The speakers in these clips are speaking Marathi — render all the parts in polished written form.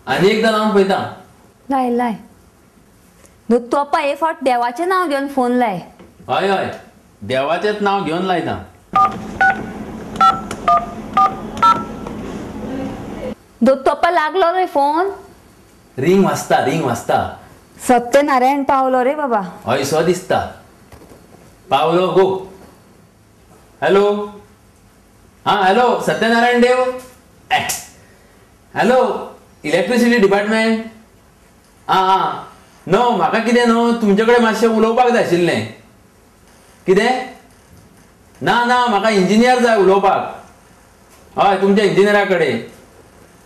आनी एकदां लावन पळयता. लाय लाय तोपा हे फावट देवाचें नांव घेवन फोन लाय. हय हय देवाचेंच नांव घेवन लायता. तोपा लागलो रे फोन. रिंग वाजता. सत्यनारायण पावलो रे बाबा. हय सो दिसता. पावलो गो. हॅलो. हां hello Satyanarayan Dev. Hello electricity department. हां न्हू म्हाका कितें न्हू तुमचे कडेन मातशें उलोवपाक जाय आशिल्लें. कितें ना म्हाका इंजिनियर जाय उलोवपाक. हय तुमच्या इंजिनियरा कडेन.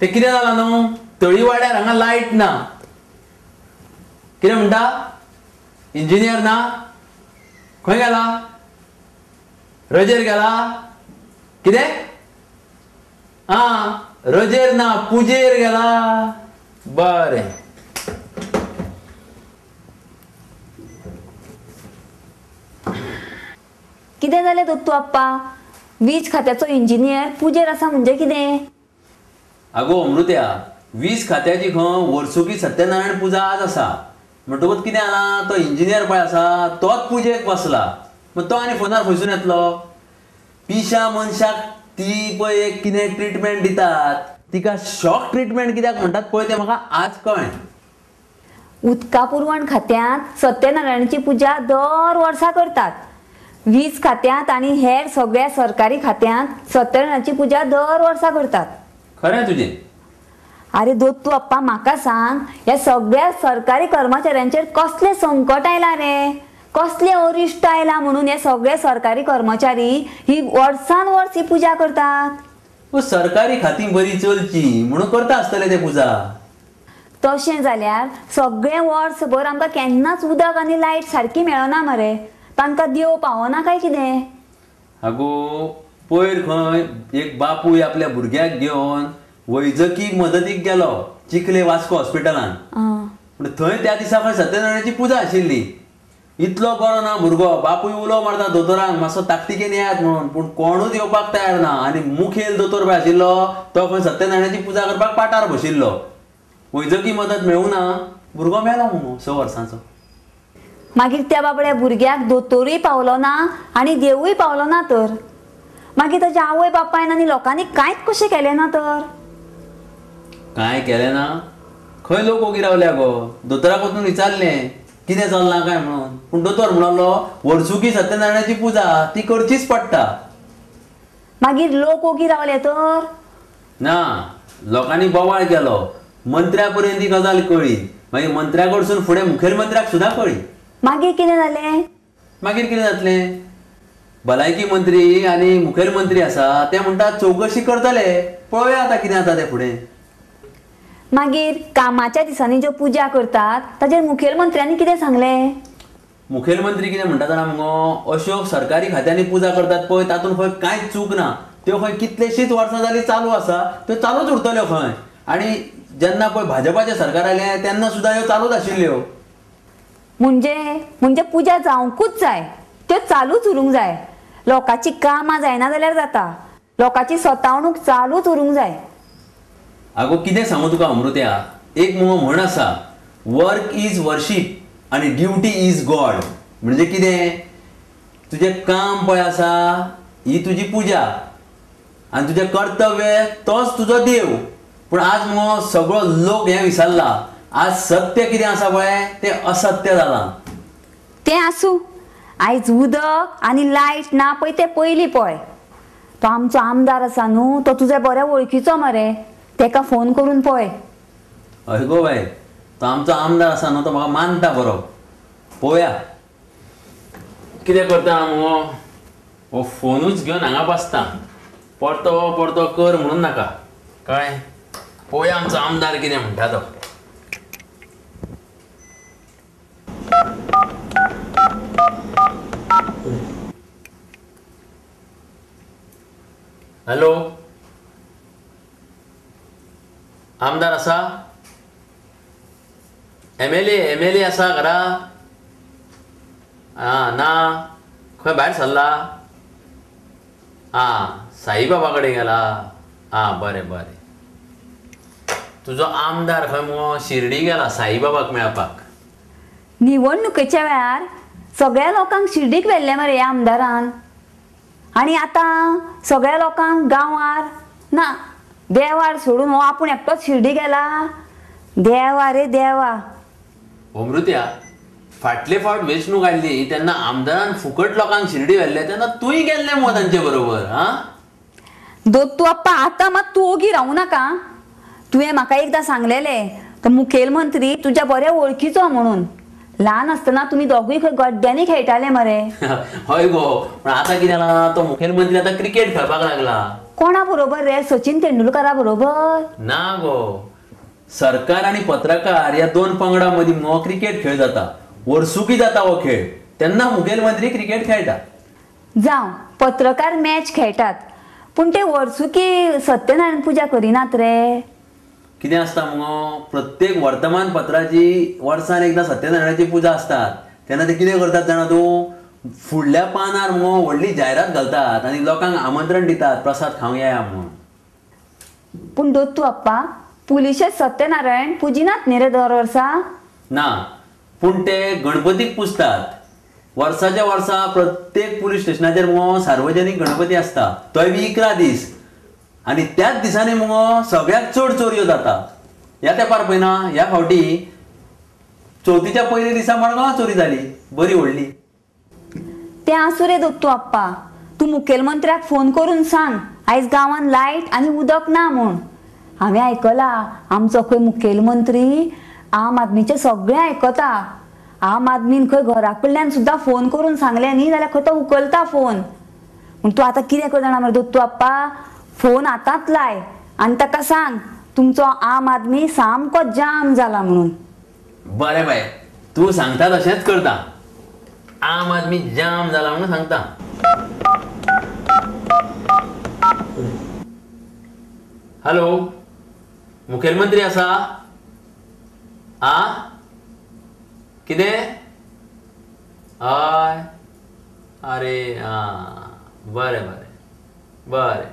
तें कितें जालां न्हू तळीवाड्यार हांगा लायट ना. कितें म्हणटा इंजिनियर ना. खंय गेला. रजेर गेला. कितें रजेर ना पुजेर गेला. बरें. कितें जालें दत्तू आप्पा. वीज खात्याचो इंजिनियर पुजेर आसा म्हणजे कितें. आगो अमृत्या वीज खात्याची खंय वर्सुकी सत्यनारायण पुजा आज आसा. म्हणटकूच कितें जालां तो इंजिनियर पळय आसा तोच पुजेक बसला. मग तो आनी फोनार खंयसून येतलो. पिशा मनशाक ती पळय एक कितें ट्रिटमेंट दितात तिका शॉक ट्रिटमेंट कित्याक म्हणटात पळय तें म्हाका आज कळ्ळें. उदका पुरवण खात्यांत सत्यनारायणाची पुजा दर वर्सा करतात. वीज खात्यांत आनी हेर सगळ्या सरकारी खात्यांत सत्यनारायणाची पुजा दर वर्सा करतात. खरें तुजें. अरे दोत्तू अप्पा म्हाका सांग ह्या सगळ्या सरकारी कर्मचाऱ्यांचेर कसले संकट आयला रे. कसले अरिश्ट आयला म्हणून हे सगळे सरकारी कर्मचारी ही वर्सान वर्स ही पुजा करतात. सरकारी खातीं बरी चलची म्हणून करता आसतले ते पुजा. तशें जाल्यार सगळे वर्सभर आमकां केन्नाच उदक आनी लायट सारकी मेळना मरे. तांकां देव पावना काय कितें. आगो पयर खंय एक बापूय आपल्या भुरग्याक घेवन वैजकी मदतीक गेलो चिखले वास्को हॉस्पिटलान. पूण थंय त्या दिसा खंय सत्यनारायणाची पुजा आशिल्ली. इतलो बरो ना भुरगो. बापूय उलो मारता दोतोरांक मातसो ताकतिकेन येयात म्हणून. पूण कोणूच येवपाक तयार ना. आनी मुखेल दोतोर पळय आशिल्लो तो खंय सत्यनारायणाची पुजा करपाक पाठार बशिल्लो. वैजकी मदत मेळूना भुरगो मेलो म्हणून 6 वर्सांचो. मागीर त्या बाबड्या भुरग्याक दोतोरूय पावलो ना आनी देवूय पावलो ना तर मागीर ताच्या आवय बापायन आनी लोकांनी कांयच कशें केलें ना तर. कांय केलें ना. खंय लोक ओगी रावल्या गो. दोतोराक वचून विचारलें कितें चल्लां काय म्हणून. पूण दोतोर म्हणलो वर्सुकी सत्यनारायणाची पुजा ती करचीच पडटा. मागीर लोक ओगी रावले तर ना लोकांनी बोवाळ केलो. मंत्र्या पर्यंत ही गजाल कळ्ळी. मागीर मंत्र्या कडसून फुडें मुखेलमंत्र्याक सुद्दां कळ्ळी. मागीर कितें जालें. मागीर कितें जातलें. भलायकी मंत्री आनी मुखेलमंत्री आसा ते म्हणटात चौकशी करतले. पळोवया आतां कितें जाता तें फुडें. मागीर कामाच्या दिसांनी ज्यो पुजा करतात ताचेर मुखेलमंत्र्यांनी कितें सांगलें. मुखेलमंत्री कितें म्हणटा जाणा मुगो अश्यो सरकारी खात्यांनी पुजा करतात पळय तातूंत खंय कांयच चूक ना. त्यो खंय कितलेशींच वर्सां जालीं चालू आसा त्यो चालूच उरतल्यो खंय. आनी जेन्ना पळय भाजपाचें सरकार आयलें तेन्ना सुद्दां ह्यो चालूच आशिल्ल्यो. म्हणजे पुजा जावंकूच जाय. त्यो चालूच उरूंक जाय. लोकांची कामां जायना जाल्यार जाता. लोकांची सतावणूक चालूच उरूंक जाय. आगो कितें सांगू तुका अमृत्या. एक मुगो म्हण आसा वर्क इज वर्शीप आनी ड्युटी इज गॉड. म्हणजे कितें तुजें काम पळय आसा ही तुजी पुजा आनी तुजें कर्तव्य तोच तुजो देव. पूण आज मुगो सगळो लोक हें विसरला. आज सत्य कितें आसा पळय तें असत्य जालां. तें आसूं. आयज उदक आनी लायट ना पळय तें पयलीं पळय. तो आमचो आमदार आसा न्हू तो तुजे बऱ्या वळखीचो मरे. तेका फोन करून पळय. हय गो बाय तो आमचो आमदार आसा न्हू तो म्हाका मानता बरो. पळोवया कितें करता मुगो. हो फोनूच घेवन हांगा बसता. परतो कर म्हणून नाका कळ्ळें. पळोवया आमचो आमदार कितें म्हणटा तो. हॅलो आमदार आसा. एमएलए आसा घरा. ना खंय भायर सरला. साईबाबा कडेन गेला. बरें. तुझो आमदार खंय मुगो शिर्डी गेला साईबाबाक मेळपाक. निवडणुकेच्या वेळार सगळ्या लोकांक शिर्डीक व्हेल्ले मरे ह्या आमदारान. आणि आता सगळ्या लोकांक गांवार ना देवार सोडून हो आपूण एकटोच शिर्डी गेला. देवा रे देवा. अमृत्या, फाटले फावट वेंचणूक आयली तेन्ना आमदारान फुकट लोकांक शिर्डी व्हेल्ले तेन्ना तूंय गेल्ले मगो तांचे बरोबर. दोत्तू अप्पा आता मात तू ओगी रावू नाका. तुवें म्हाका एकदां सांगलेले तो मुखेलमंत्री तुज्या बऱ्या वळखीचो म्हणून. ल्हान आसतना तुमी दोगूय खंय गड्ड्यांनी खेळटाले मरे. हय गो, पण आता कितें जाला तो मुखेलमंत्री आता क्रिकेट खेळपाक लागला. कोणा बरोबर रे? सचिन तेंडुलकरा बरोबर? ना गो, सरकार आणि पत्रकार या दोन पंगडा मदीं मगो क्रिकेट खेळ जाता. वर्सुकी जाता हो खेळ, तेन्ना मुखेलमंत्री क्रिकेट खेळटा. जावं पत्रकार मॅच खेळटात पूण ते वर्सुकी सत्यनारायण पुजा करिनात रे. कितें आसता मगो, प्रत्येक वर्तमानपत्राची वर्सान एकदां सत्यनारायणाची पुजा असतात. तेन्ना ते कितें करतात जाणा तूं, फुडल्या पानार मगो व्हडली जायरात घालतात आनी लोकांक आमंत्रण दितात प्रसाद खावंक येया म्हणून. पूण दोत्तू अप्पा पुलिशे सत्यनारायण पुजिनात न्ही रे दर वर्सा? ना, पूण ते गणपतीक पुजतात. वर्साच्या वर्सा प्रत्येक पुलीस स्टेशनाचेर मगो सार्वजनीक गणपती असता, तोय बी 11 दीस. आणि त्याच दिसांनी मगो सगळ्यात चड चोरयो जाता. ह्या तेंपार पळय ना, ह्या फावटी चवथीच्या पयल्या दिसा मडगांवां चोरी जाली बरी व्हडली. ते आसूं रे दोत्तू अप्पा, तूं मुखेलमंत्र्याक फोन करून सांग आयज गांवांत लायट आनी उदक ना म्हूण. हांवें आयकलां आमचो खंय मुखेलमंत्री आम आदमीचे सगळें आयकता. आम आदमीन खंय घरा कडल्यान सुद्दां फोन करून सांगलें न्ही जाल्यार खंय तो उखलता फोन. पूण तूं आतां कितें कर जाणा मरे दोत्तू अप्पा, फोन आतांच लाय आनी ताका सांग तुमचो आम आदमी सामको जाम जाला म्हणून. बरें बाय, तूं सांगता तशेंच करता. आम आदमी जाम जाला म्हणून सांगता. हॅलो, मुखेलमंत्री आसा? कितें? हय, अरे बरें बरें बरें.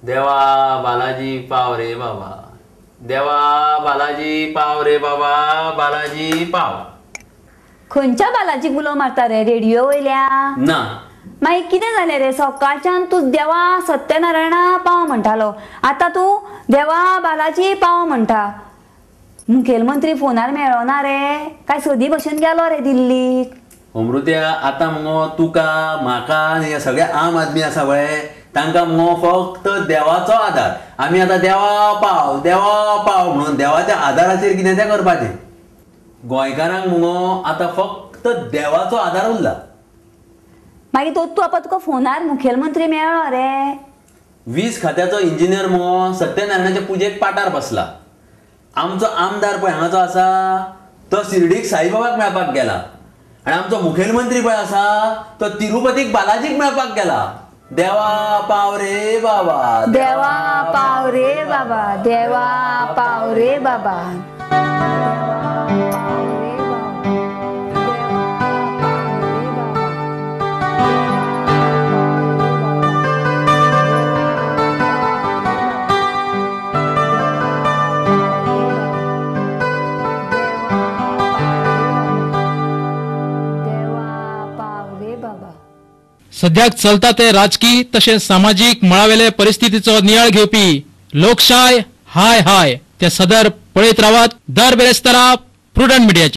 देवा बालाजी पाव रे बाबा, देवा बालाजी पाव रे बाबा, बालाजी पाव. खंयच्या बालाजीक उलो मारता रे रेडिओ वयल्या? ना. मागीर कितें जालें रे? सकाळच्यान तूं देवा सत्यनारायणा पाव म्हणटालो, आतां तूं देवा बालाजी पाव म्हणटा. मुखेलमंत्री फोनार मेळ्ळो ना रे काय सदी भशेन गेलो रे दिल्लीक? अमृत्या, आता मगो तुका म्हाका आनी हे सगळे आम आदमी आसा पळय तांकां मगो फक्त देवाचो आधार. आमी आतां देवा पाव म्हणून देवाच्या आधाराचेर कितें तें करपाचें. गोंयकारांक मगो आतां फक्त देवाचो आधार उरला. मागीर तूं आतां तुका फोनार मुखेलमंत्री मेळ्ळो रे? 20 खात्याचो इंजिनियर मगो सत्यनारायणाच्या पुजेक पाठार बसला. आमचो आमदार पळय हांगाचो आसा तो शिर्डीक साईबाबाक मेळपाक गेला. आनी आमचो मुखेलमंत्री पळय आसा तो तिरुपतीक बालाजीक मेळपाक गेला. देवा पाव रे बाबा, देवा पाव रे बाबा, देवा पाव रे बाबा. सद्याक चलता ते राजकीय तशेंच सामाजीक मळावेले परिस्थितीचो नियाळ घेवपी लोकशाय हाय हाय ते सदर पळयत रावात. दर बेरेस्तारा प्रुडंट मिडियाची.